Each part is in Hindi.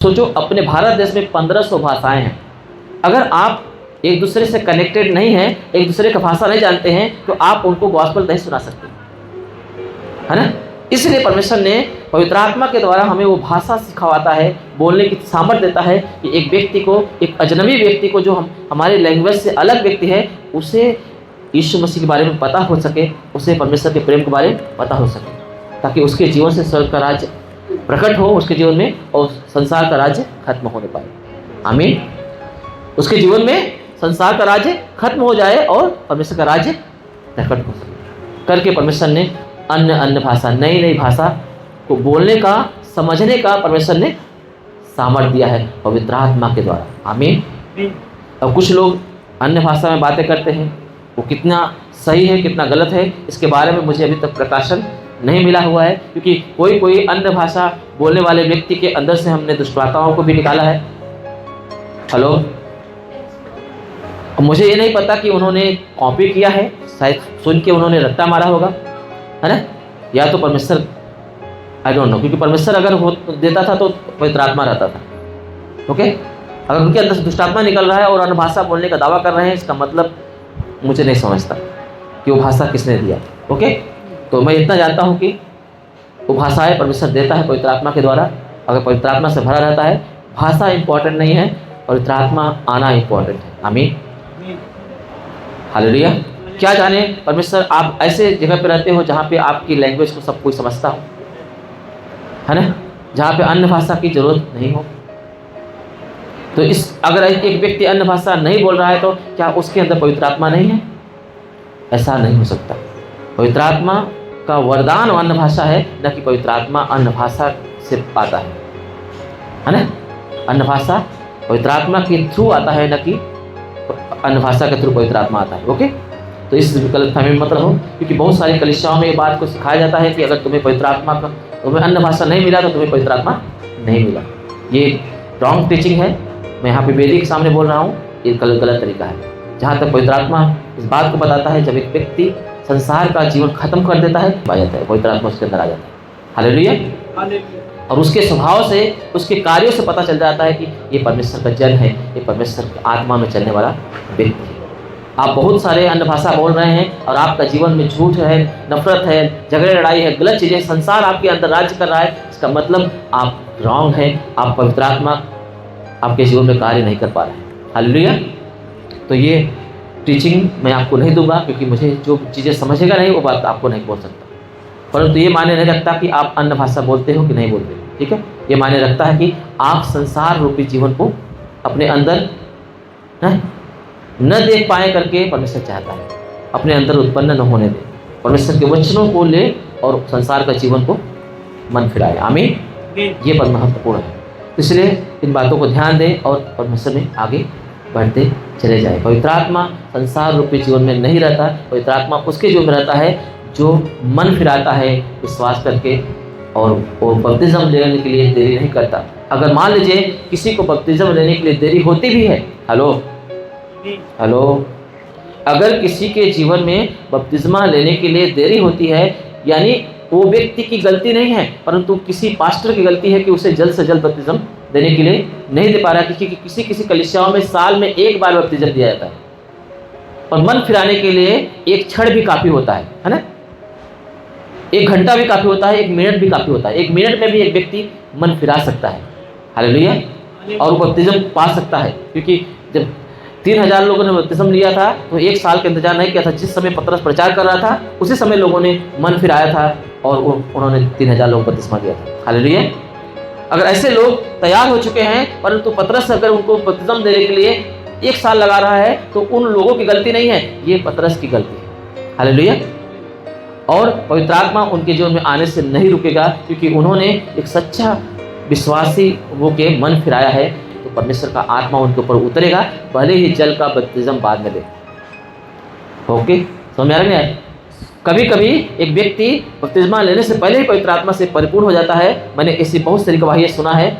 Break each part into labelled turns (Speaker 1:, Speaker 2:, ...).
Speaker 1: सोचो, अपने भारत देश में 1500 भाषाएं हैं। अगर आप एक दूसरे से कनेक्टेड नहीं हैं, एक दूसरे का भाषा नहीं जानते हैं, तो आप उनको गॉस्पेल नहीं सुना सकते, है ना। इसलिए परमेश्वर ने पवित्र आत्मा के द्वारा हमें वो भाषा सिखाता है, बोलने की सामर्थ्य देता है कि एक व्यक्ति को, एक अजनबी व्यक्ति को, जो हमारे लैंग्वेज से अलग व्यक्ति है, उसे यीशु मसीह के बारे में पता हो सके, उसे परमेश्वर के प्रेम के बारे में पता हो सके, ताकि उसके जीवन से स्वर्ग का राज्य प्रकट हो उसके जीवन में, और संसार का राज्य खत्म होने पाए। आमीन। उसके जीवन में संसार का राज्य खत्म हो जाए और परमेश्वर का राज्य प्रकट हो सके। करके परमेश्वर ने अन्य अन्य भाषा, नई नई भाषा को बोलने का, समझने का परमेश्वर ने सामर्थ्य दिया है पवित्र आत्मा के द्वारा। आमीन। अब कुछ लोग अन्य भाषा में बातें करते हैं, वो कितना सही है कितना गलत है, इसके बारे में मुझे अभी तक प्रकाशन नहीं मिला हुआ है, क्योंकि कोई अन्य भाषा बोलने वाले व्यक्ति के अंदर से हमने दुष्टआत्माओं को भी निकाला है। हेलो। मुझे ये नहीं पता कि उन्होंने कॉपी किया है, शायद सुन के उन्होंने रट्टा मारा होगा, है ना, या तो परमेश्वर, आई डोंट नो, क्योंकि परमेश्वर अगर हो देता था तो पवित्र आत्मा रहता था। ओके। अगर उनके अंदर से दुष्टात्मा निकल रहा है और अन्य भाषा बोलने का दावा कर रहे हैं, इसका मतलब मुझे नहीं समझता कि वो भाषा किसने दिया। ओके। तो मैं इतना जानता हूँ कि वो भाषाएं परमेश्वर देता है पवित्र आत्मा के द्वारा। अगर पवित्र आत्मा से भरा रहता है, भाषा इंपॉर्टेंट नहीं है, पवित्र आत्मा आना इंपॉर्टेंट है। आमीन। हालेलुया। क्या जाने परमेश्वर आप ऐसे जगह पे रहते हो जहाँ पे आपकी लैंग्वेज को सब कोई समझता हो, है ना, जहाँ पे अन्य भाषा की जरूरत नहीं हो। तो अगर एक व्यक्ति अन्य भाषा नहीं बोल रहा है, तो क्या उसके अंदर पवित्र आत्मा नहीं है? ऐसा नहीं हो सकता। पवित्र आत्मा का वरदान अन्य भाषा है, न कि पवित्र आत्मा अन्य भाषा से पाता है ना। अन्य भाषा पवित्र आत्मा के थ्रू आता है, न कि अन्य भाषा के थ्रू पवित्र आत्मा आता है। ओके। तो इस गलतफहमी में मत रहो, क्योंकि बहुत सारी कलीसियाओं में ये बात को सिखाया जाता है कि अगर तुम्हें पवित्र आत्मा का, तुम्हें अन्य भाषा नहीं मिला तो तुम्हें पवित्र आत्मा नहीं मिला। ये रॉन्ग टीचिंग है। मैं यहाँ पे वेदी के सामने बोल रहा हूँ, ये गलत तरीका है। जहाँ तक पवित्र आत्मा इस बात को बताता है, जब एक व्यक्ति संसार का जीवन खत्म कर देता है, आ जाता है पवित्र आत्मा उसके अंदर आ जाता है। हालेलुया। और उसके स्वभाव से, उसके कार्यों से पता चल जाता है कि ये परमेश्वर का जन है, ये परमेश्वर की आत्मा में चलने वाला व्यक्ति है। आप बहुत सारे अन्य भाषा बोल रहे हैं और आपका जीवन में झूठ है, नफरत है, झगड़े लड़ाई है, गलत चीज़ें, संसार आपके अंदर राज्य कर रहा है, इसका मतलब आप रॉन्ग है, आप पवित्र आत्मा आपके जीवन में कार्य नहीं कर पा रहे हैं। हालेलुया। तो ये टीचिंग मैं आपको नहीं दूंगा, क्योंकि मुझे जो चीज़ें समझेगा नहीं वो बात आपको नहीं बोल सकता। परंतु ये मायने नहीं रखता कि आप अन्य भाषा बोलते हो कि नहीं बोलते हो, ठीक है। ये मायने रखता है कि आप संसार रूपी जीवन को अपने अंदर न देख पाए करके परमेश्वर चाहता है, अपने अंदर उत्पन्न न होने दे, परमेश्वर के वचनों को ले और संसार का जीवन को मन फिराए। आमीन। ये बहुत महत्वपूर्ण है। इसलिए इन बातों को ध्यान दें और परमेश्वर में आगे बढ़ते चले जाए। पवित्र आत्मा संसार रूपी जीवन में नहीं रहता। पवित्र आत्मा उसके जीवन में रहता है जो मन फिराता है विश्वास करके, और वो बपतिस्म लेने के लिए देरी नहीं करता। अगर मान लीजिए किसी को बपतिस्म लेने के लिए देरी होती भी है, हेलो, अगर किसी के जीवन में बपतिस्मा लेने के लिए देरी होती है, यानी वो व्यक्ति की गलती नहीं है, परंतु किसी पास्टर की गलती है कि उसे जल्द से जल्द बपतिस्म देने के लिए नहीं दे पा रहा है। क्योंकि किसी कलीसियाओं में साल में एक बार बपतिस्म दिया जाता है, और मन फिराने के लिए एक क्षण भी काफ़ी होता है ना, 1 घंटा भी काफ़ी होता है, 1 मिनट भी काफ़ी होता है। 1 मिनट में भी एक व्यक्ति मन फिरा सकता है। हालेलुया। और वो बपतिस्म पा सकता है, क्योंकि जब 3000 लोगों ने बपतिस्म लिया था तो 1 साल का इंतजार नहीं किया था। जिस समय पतरस प्रचार कर रहा था, उसी समय लोगों ने मन फिराया था और उन्होंने 3000 लोगों को बपतिस्मा दिया था। हालेलुया। अगर ऐसे लोग तैयार हो चुके हैं, परंतु पतरस अगर उनको बपतिस्म देने के लिए 1 साल लगा रहा है, तो उन लोगों की गलती नहीं है, ये पतरस की गलती है। हालेलुया। और पवित्र आत्मा उनके जीवन में आने से नहीं रुकेगा, क्योंकि उन्होंने एक सच्चा विश्वासी वो के मन फिराया है, तो परमेश्वर का आत्मा उनके ऊपर उतरेगा, भले ही जल का बपतिस्म बाद में दे। ओके, समझ में आ रहा है? कभी कभी एक व्यक्ति बपतिस्मा लेने से पहले ही पवित्र आत्मा से परिपूर्ण हो जाता है। मैंने ऐसी बहुत सारी गवाहियाँ सुना है,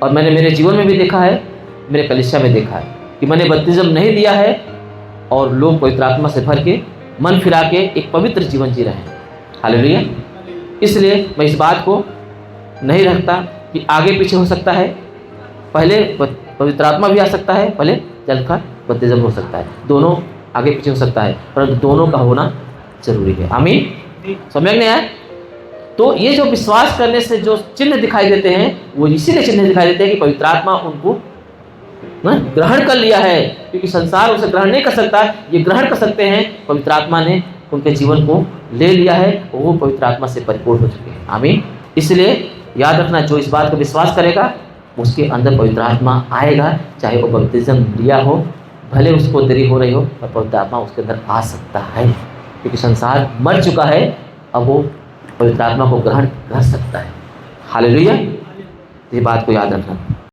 Speaker 1: और मैंने मेरे जीवन में भी देखा है, मेरे कलीसिया में देखा है कि मैंने बपतिस्म नहीं दिया है और लोग पवित्र आत्मा से भर के मन फिरा के एक पवित्र जीवन जी रहे हैं। हालेलुया। इसलिए मैं इस बात को नहीं रखता कि आगे पीछे हो सकता है, पहले पवित्र आत्मा भी आ सकता है, पहले जल का बपतिस्म हो सकता है, दोनों आगे पीछे हो सकता है, परंतु दोनों का होना जरूरी है। आमीन। समझ नहीं आया? तो ये जो विश्वास करने से जो चिन्ह दिखाई देते हैं, वो इसीलिए चिन्ह दिखाई देते हैं कि पवित्र आत्मा उनको ग्रहण कर लिया है, क्योंकि संसार उसे ग्रहण नहीं कर सकता, ये ग्रहण कर सकते हैं। पवित्र आत्मा ने उनके जीवन को ले लिया है, वो पवित्र आत्मा से परिपूर्ण हो चुके हैं। आमीन। इसलिए याद रखना, जो इस बात को विश्वास करेगा उसके अंदर पवित्र आत्मा आएगा, चाहे वो बपतिस्म लिया हो, भले उसको देरी हो रही हो, पर पवित्र आत्मा उसके अंदर आ सकता है, क्योंकि संसार मर चुका है, अब वो पवित्र आत्मा को ग्रहण कर सकता है। हालेलुया। ये बात को याद रखना।